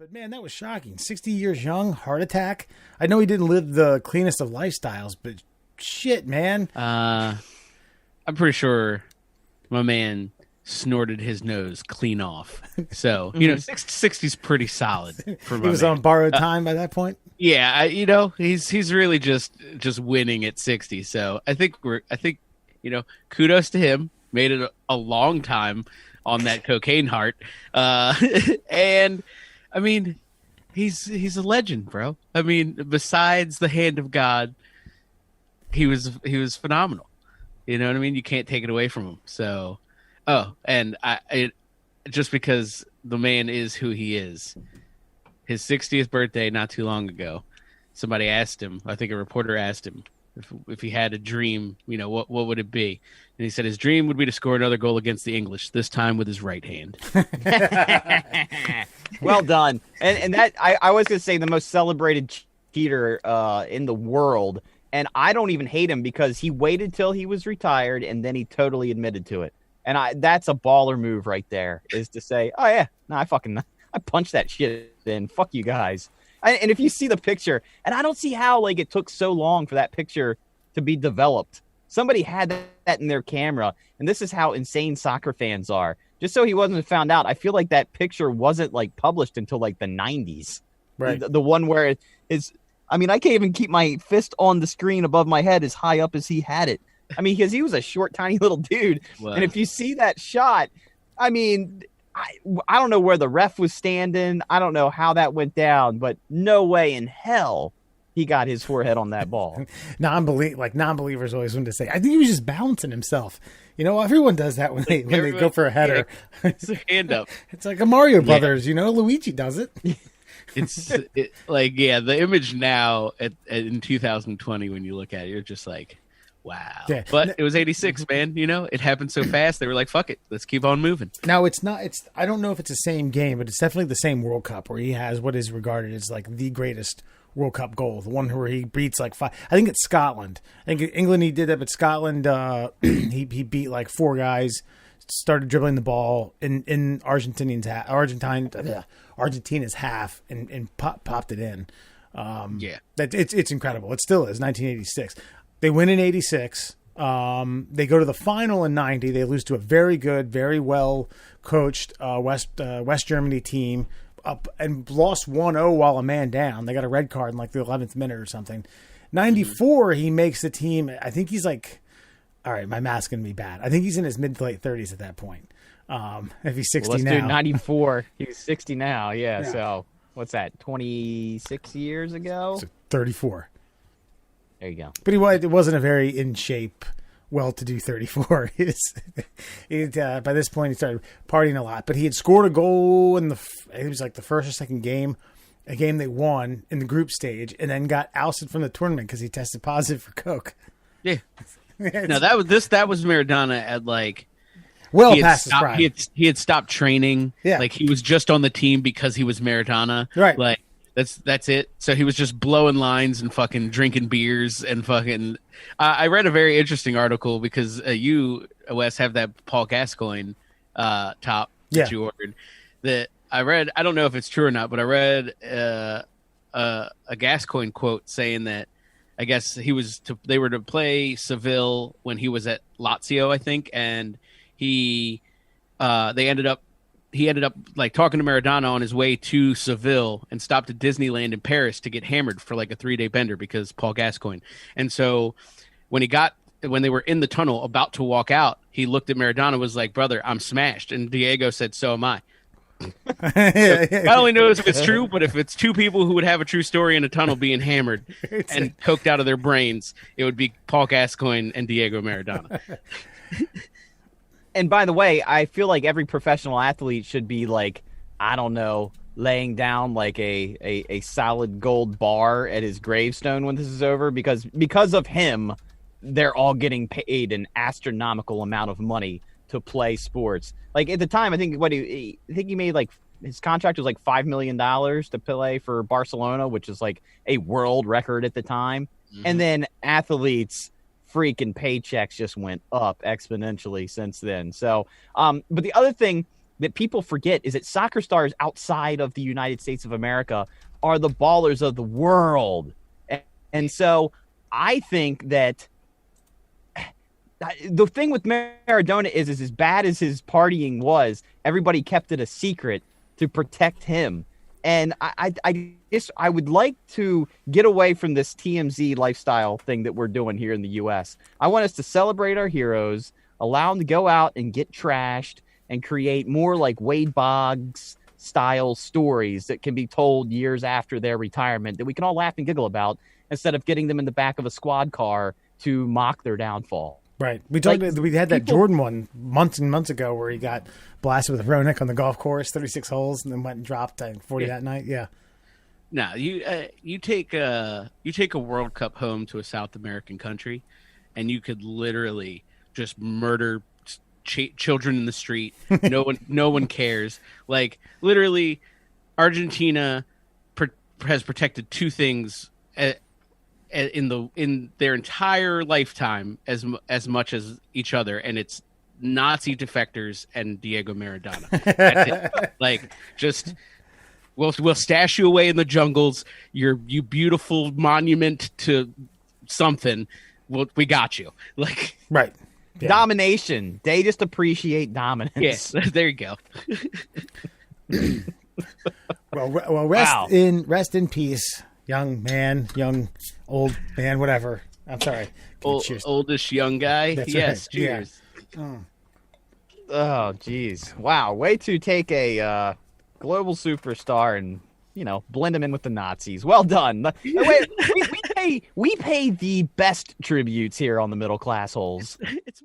But man, that was shocking. 60 years young, heart attack. I know he didn't live the cleanest of lifestyles, but shit, man. I'm pretty sure my man snorted his nose clean off. So, 60's pretty solid for my He was man. on borrowed time by that point. Yeah, he's really just winning at 60. So I think kudos to him. Made it a long time on that cocaine heart. And I mean, he's a legend, bro. I mean, besides the hand of God, he was phenomenal. You know what I mean? You can't take it away from him. So, just because the man is who he is. His 60th birthday not too long ago, somebody asked him, I think a reporter asked him if he had a dream, what would it be? And he said his dream would be to score another goal against the English, this time with his right hand. Well done. And that I was going to say the most celebrated cheater in the world. And I don't even hate him because he waited till he was retired and then he totally admitted to it. And that's a baller move right there, is to say, oh yeah, no, I punched that shit in. Fuck you guys. And if you see the picture, and I don't see how it took so long for that picture to be developed. Somebody had that in their camera, and this is how insane soccer fans are. Just so he wasn't found out, I feel like that picture wasn't published until the 90s. Right. The one where it is. I mean, I can't even keep my fist on the screen above my head as high up as he had it. I mean, because he was a short, tiny little dude. Wow. And if you see that shot, I mean, I don't know where the ref was standing. I don't know how that went down, but no way in hell he got his forehead on that ball. Non-believers always want to say, I think he was just balancing himself. Everyone does that when they go for a header. Yeah, it's a hand up. It's like a Mario Brothers, Luigi does it. The image now in 2020, when you look at it, you're just like, wow. Yeah. But it was 86, man. It happened so fast. They were like, fuck it. Let's keep on moving. Now, I don't know if it's the same game, but it's definitely the same World Cup where he has what is regarded as the greatest World Cup goal. The one where he beats five. I think it's Scotland. I think England, he did that, but Scotland, he beat four guys, started dribbling the ball in Argentina's half and popped it in. It's incredible. It still is. 1986. They win in 86. They go to the final in 90. They lose to a very good, very well coached West Germany team up and lost 1-0 while a man down. They got a red card in the 11th minute or something. 94, he makes the team. I think he's all right, my math's going to be bad. I think he's in his mid to late 30s at that point. If he's 60 let's now. do 94. He's 60 now. Yeah. So what's that? 26 years ago? So 34. There you go. But it wasn't a very in shape, well-to-do 34. By this point, he started partying a lot. But he had scored a goal in it was the first or second game, a game they won in the group stage, and then got ousted from the tournament because he tested positive for coke. Yeah. No, that was Maradona at past his prime. He had stopped training. Yeah. He was just on the team because he was Maradona. Right. That's it. So he was just blowing lines and fucking drinking beers and fucking. I read a very interesting article because you, Wes, have that Paul Gascoigne top that you ordered. That I read. I don't know if it's true or not, but I read a Gascoigne quote saying that I guess they were to play Seville when he was at Lazio, I think, and he ended up talking to Maradona on his way to Seville and stopped at Disneyland in Paris to get hammered for a 3-day bender because Paul Gascoigne. And so when they were in the tunnel about to walk out, he looked at Maradona, was like, brother, I'm smashed. And Diego said, so am I. I only knows if it's true, but if it's two people who would have a true story in a tunnel being hammered and coked out of their brains, it would be Paul Gascoigne and Diego Maradona. And by the way, I feel like every professional athlete should be I don't know, laying down a solid gold bar at his gravestone when this is over because of him, they're all getting paid an astronomical amount of money to play sports. At the time, I think he made his contract was $5 million to play for Barcelona, which is a world record at the time. Mm-hmm. And then athletes freaking paychecks just went up exponentially since then. So, but the other thing that people forget is that soccer stars outside of the United States of America are the ballers of the world. And so I think that the thing with Maradona is as bad as his partying was, everybody kept it a secret to protect him. And I would like to get away from this TMZ lifestyle thing that we're doing here in the U.S. I want us to celebrate our heroes, allow them to go out and get trashed, and create more like Wade Boggs style stories that can be told years after their retirement that we can all laugh and giggle about, instead of getting them in the back of a squad car to mock their downfall. Right. We had that Jordan one months and months ago where he got blasted with Roenick on the golf course, 36 holes, and then went and dropped 40 that night. Yeah. No, you take a World Cup home to a South American country, and you could literally just murder children in the street. No one cares. Like, literally, Argentina has protected two things in their entire lifetime as much as each other, and it's Nazi defectors and Diego Maradona. That's it. Like, just we'll stash you away in the jungles. You beautiful monument to something. We got you. Like, right. Yeah. Domination. They just appreciate dominance. Yes, there you go. Well, rest in peace, young old man, whatever. I'm sorry. Oldest young guy. That's yes, right. cheers. Yeah. Oh, geez. Wow. Way to take a global superstar and, blend him in with the Nazis. Well done. Wait, we pay the best tributes here on the Middle Class Holes. It's